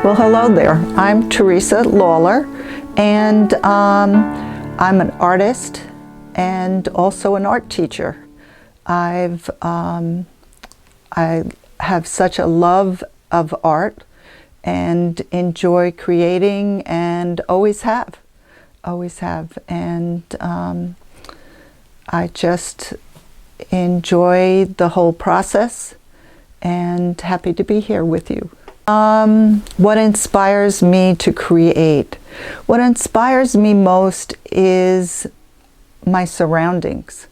Well, hello there. I'm Teresa Lawler, and I'm an artist and also an art teacher. I have such a love of art and enjoy creating, and always have. And I just enjoy the whole process, and happy to be here with you. What inspires me to create? What inspires me most is my surroundings.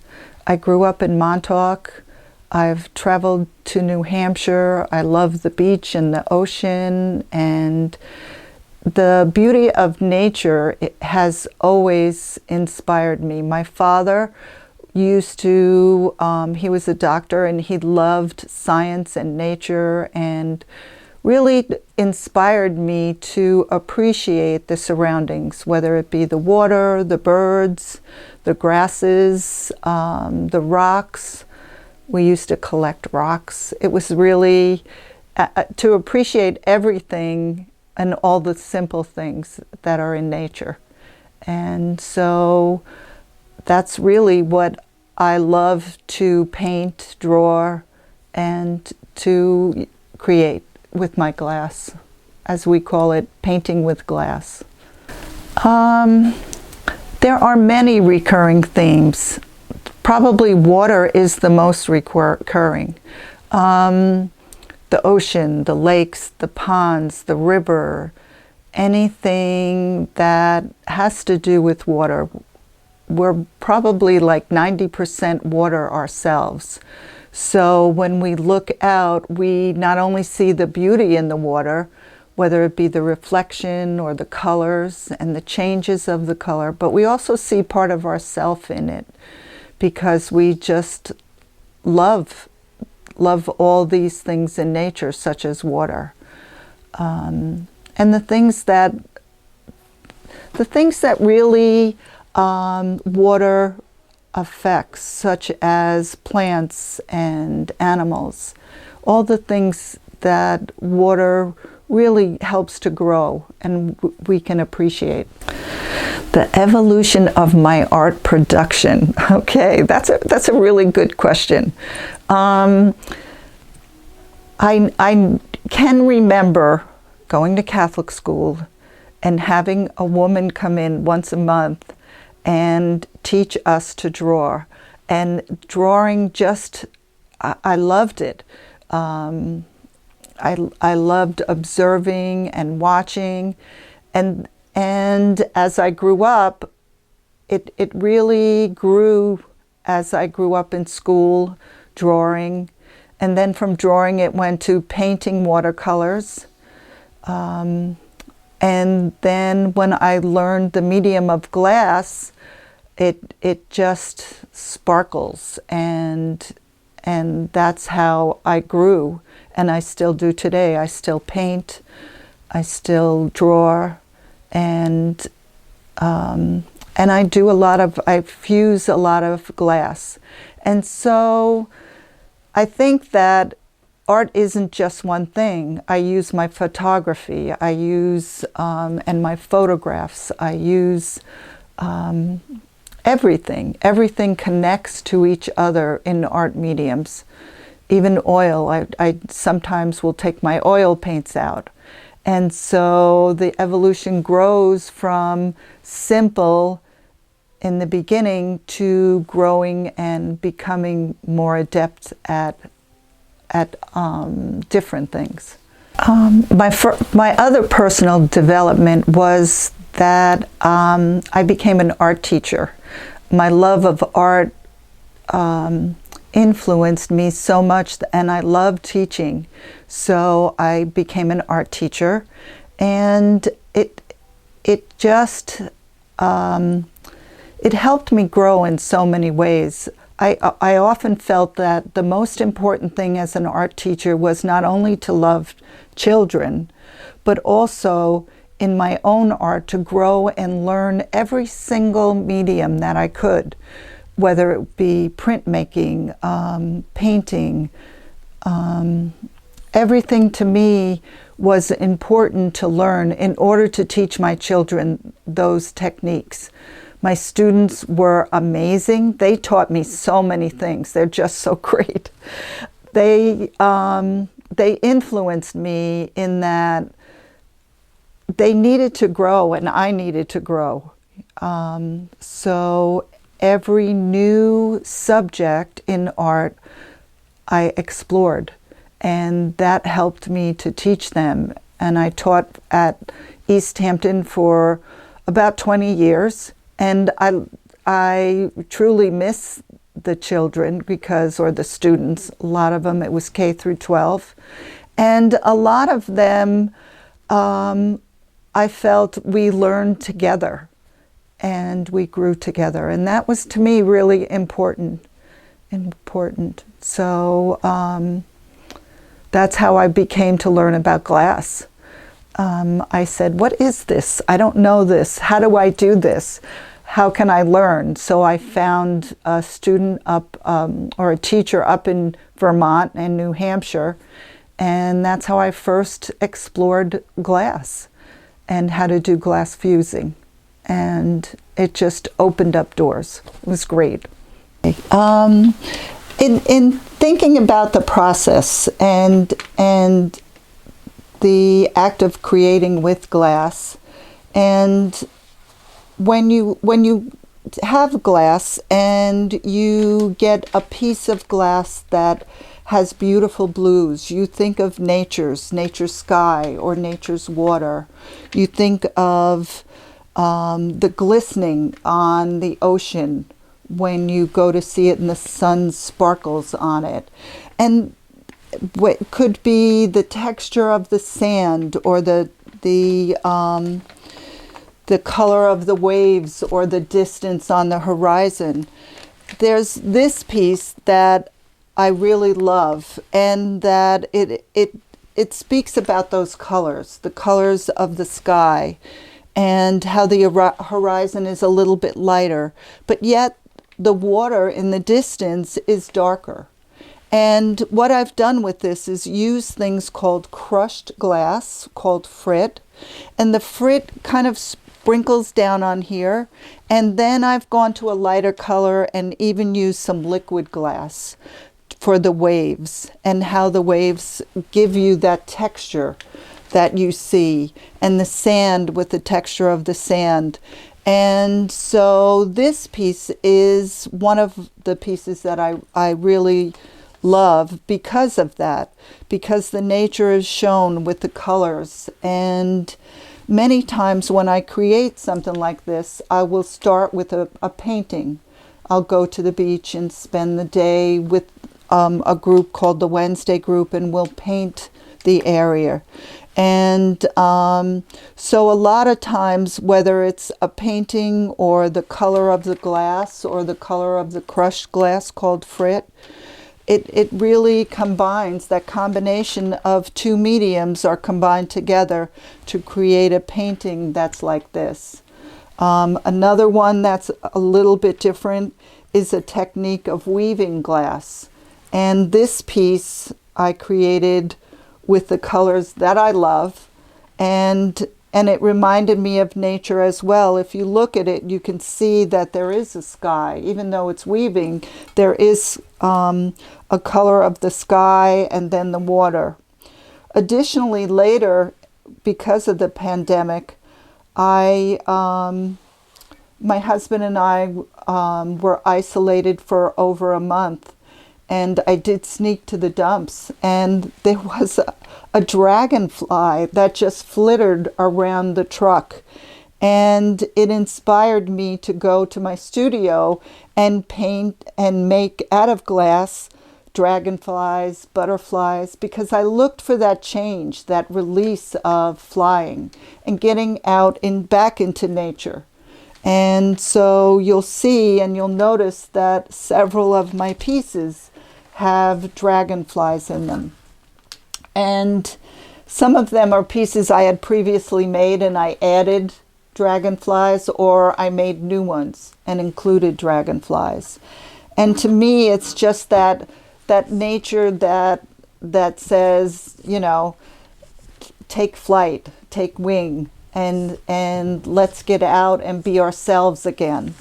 I grew up in Montauk. I've traveled to New Hampshire. I love the beach and the ocean, and the beauty of nature has always inspired me. My father used to, he was a doctor, and he loved science and nature, and really inspired me to appreciate the surroundings, whether it be the water, the birds, the grasses, the rocks. We used to collect rocks. It was really to appreciate everything and all the simple things that are in nature. And so that's really what I love to paint, draw, and to create with my glass, as we call it, painting with glass. There are many recurring themes. Probably water is the most recurring. The ocean, the lakes, the ponds, the river, anything that has to do with water. We're probably like 90% water ourselves. So when we look out, we not only see the beauty in the water, whether it be the reflection or the colors and the changes of the color, but we also see part of ourself in it, because we just love all these things in nature, such as water. And the things that really water affects, such as plants and animals, all the things that water really helps to grow and we can appreciate. The evolution of my art production. Okay, that's a really good question. I can remember going to Catholic school and having a woman come in once a month and teach us to draw. And drawing I loved it. I loved observing and watching. And as I grew up, it really grew as I grew up in school, drawing. And then from drawing, it went to painting watercolors. And then when I learned the medium of glass, it just sparkles, and that's how I grew, and I still do today. I still paint, I still draw, and I fuse a lot of glass. And so I think that art isn't just one thing. I use my photography, I use, and my photographs, I use everything. Everything connects to each other in art mediums. Even oil, I sometimes will take my oil paints out. And so the evolution grows from simple in the beginning to growing and becoming more adept at different things. My other personal development was that I became an art teacher. My love of art influenced me so much, and I love teaching. So I became an art teacher, and it just it helped me grow in so many ways. I often felt that the most important thing as an art teacher was not only to love children, but also in my own art to grow and learn every single medium that I could, whether it be printmaking, painting, everything to me was important to learn in order to teach my children those techniques. My students were amazing. They taught me so many things. They're just so great. They influenced me in that they needed to grow and I needed to grow. So every new subject in art I explored, and that helped me to teach them. And I taught at East Hampton for about 20 years, and I truly miss the children or the students. A lot of them, it was K through 12. And a lot of them, I felt we learned together and we grew together. And that was, to me, really important. So that's how I became to learn about glass. I said, what is this? I don't know this. How do I do this? How can I learn? So I found a student or a teacher up in Vermont and New Hampshire, and that's how I first explored glass and how to do glass fusing. And it just opened up doors. It was great. In thinking about the process and the act of creating with glass, and when you have glass and you get a piece of glass that has beautiful blues, you think of nature's sky or nature's water. You think of the glistening on the ocean when you go to see it and the sun sparkles on it. And what could be the texture of the sand or the color of the waves or the distance on the horizon. There's this piece that I really love, and that it speaks about those colors, the colors of the sky, and how the horizon is a little bit lighter, but yet the water in the distance is darker. And what I've done with this is use things called crushed glass, called frit, and the frit kind of sprinkles down on here, and then I've gone to a lighter color and even used some liquid glass for the waves, and how the waves give you that texture that you see, and the sand with the texture of the sand. And so this piece is one of the pieces that I really love because of that, because the nature is shown with the colors. And many times when I create something like this, I will start with a painting. I'll go to the beach and spend the day with a group called the Wednesday group, and we'll paint the area. And so a lot of times, whether it's a painting or the color of the glass or the color of the crushed glass called frit, it really combines, that combination of two mediums are combined together to create a painting that's like this. Another one that's a little bit different is a technique of weaving glass. And this piece I created with the colors that I love, and it reminded me of nature as well. If you look at it, you can see that there is a sky. Even though it's weaving, there is a color of the sky and then the water. Additionally, later, because of the pandemic, my husband and I were isolated for over a month. And I did sneak to the dumps, and there was a dragonfly that just flittered around the truck. And it inspired me to go to my studio and paint and make out of glass dragonflies, butterflies, because I looked for that change, that release of flying and getting out back into nature. And so you'll see and you'll notice that several of my pieces have dragonflies in them. And some of them are pieces I had previously made and I added dragonflies, or I made new ones and included dragonflies. And to me, it's just that nature, that that says, you know, take flight, take wing, and let's get out and be ourselves again.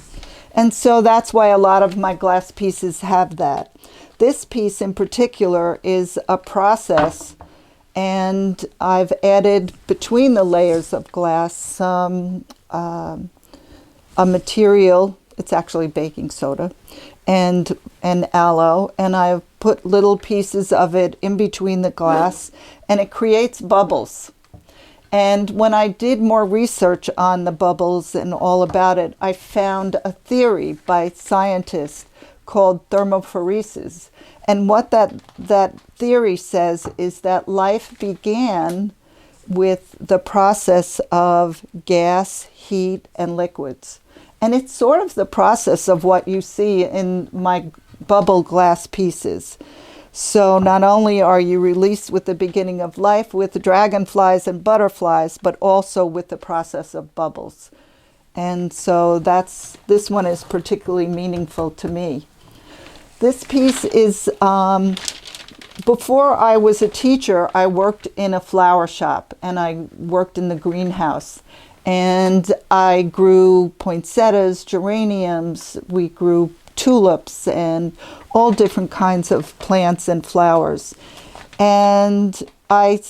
And so that's why a lot of my glass pieces have that. This piece in particular is a process, and I've added between the layers of glass some a material, it's actually baking soda, and aloe, and I've put little pieces of it in between the glass, and it creates bubbles. And when I did more research on the bubbles and all about it, I found a theory by scientists called thermophoresis. And what that theory says is that life began with the process of gas, heat, and liquids. And it's sort of the process of what you see in my bubble glass pieces. So not only are you released with the beginning of life with dragonflies and butterflies, but also with the process of bubbles. And so this one is particularly meaningful to me. This piece is, before I was a teacher, I worked in a flower shop, and I worked in the greenhouse. And I grew poinsettias, geraniums, we grew tulips, and all different kinds of plants and flowers. And I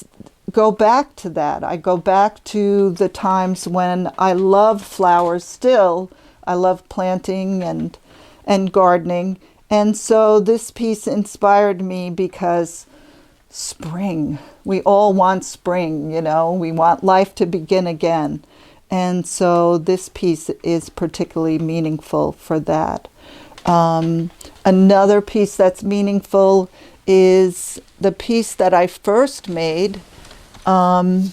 go back to that. I go back to the times when I love flowers still. I love planting and gardening. And so this piece inspired me because spring, we all want spring, you know, we want life to begin again. And so this piece is particularly meaningful for that. Another piece that's meaningful is the piece that I first made. And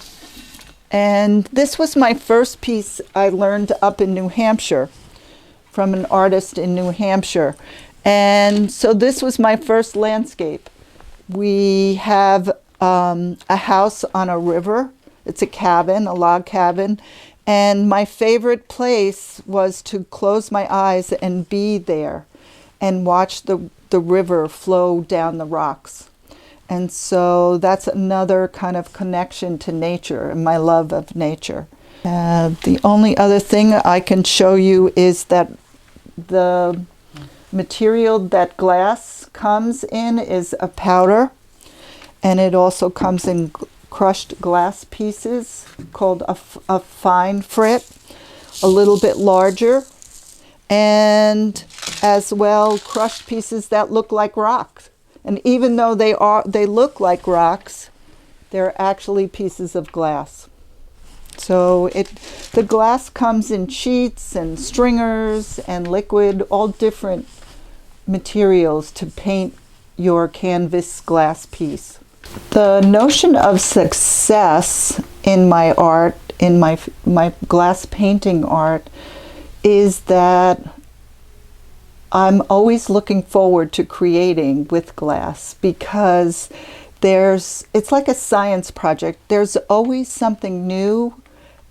this was my first piece I learned up in New Hampshire from an artist in New Hampshire. And so this was my first landscape. We have a house on a river. It's a cabin, a log cabin. And my favorite place was to close my eyes and be there and watch the river flow down the rocks. And so that's another kind of connection to nature and my love of nature. The only other thing I can show you is that the material that glass comes in is a powder, and it also comes in crushed glass pieces called a fine frit, a little bit larger, and as well crushed pieces that look like rocks. And even though they look like rocks, they're actually pieces of glass. So the glass comes in sheets and stringers and liquid, all different materials to paint your canvas glass piece. The notion of success in my art, in my glass painting art, is that I'm always looking forward to creating with glass, because it's like a science project. There's always something new,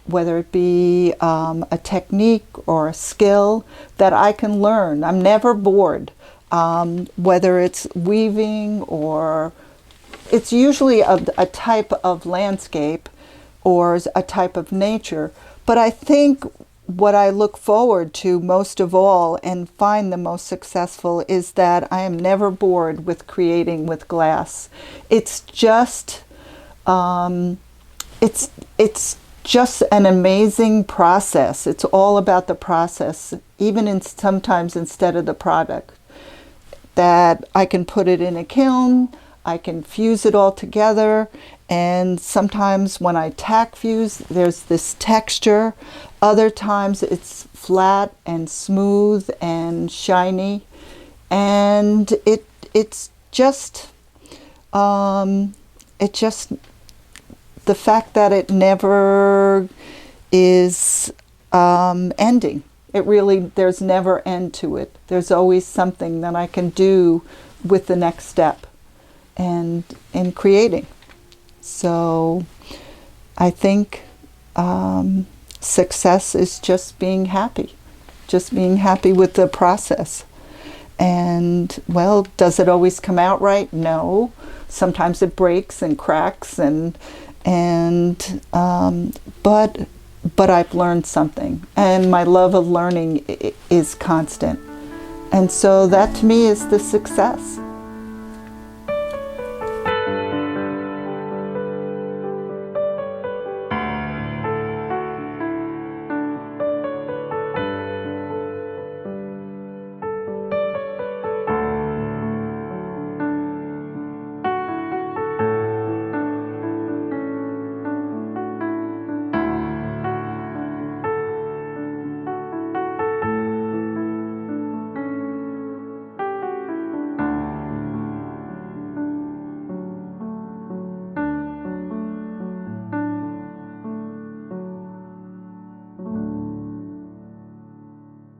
whether it be a technique or a skill that I can learn. I'm never bored, whether it's weaving or it's usually a type of landscape or a type of nature. But I think what I look forward to most of all and find the most successful is that I am never bored with creating with glass. It's just it's just an amazing process. It's all about the process, even sometimes instead of the product. That I can put it in a kiln, I can fuse it all together, and sometimes when I tack fuse, there's this texture. Other times it's flat and smooth and shiny, and it's just the fact that it never is ending. There's never end to it. There's always something that I can do with the next step and in creating. So I think success is just being happy with the process. And well, does it always come out right? No. Sometimes it breaks and cracks, but I've learned something, and my love of learning is constant. And so that to me is the success.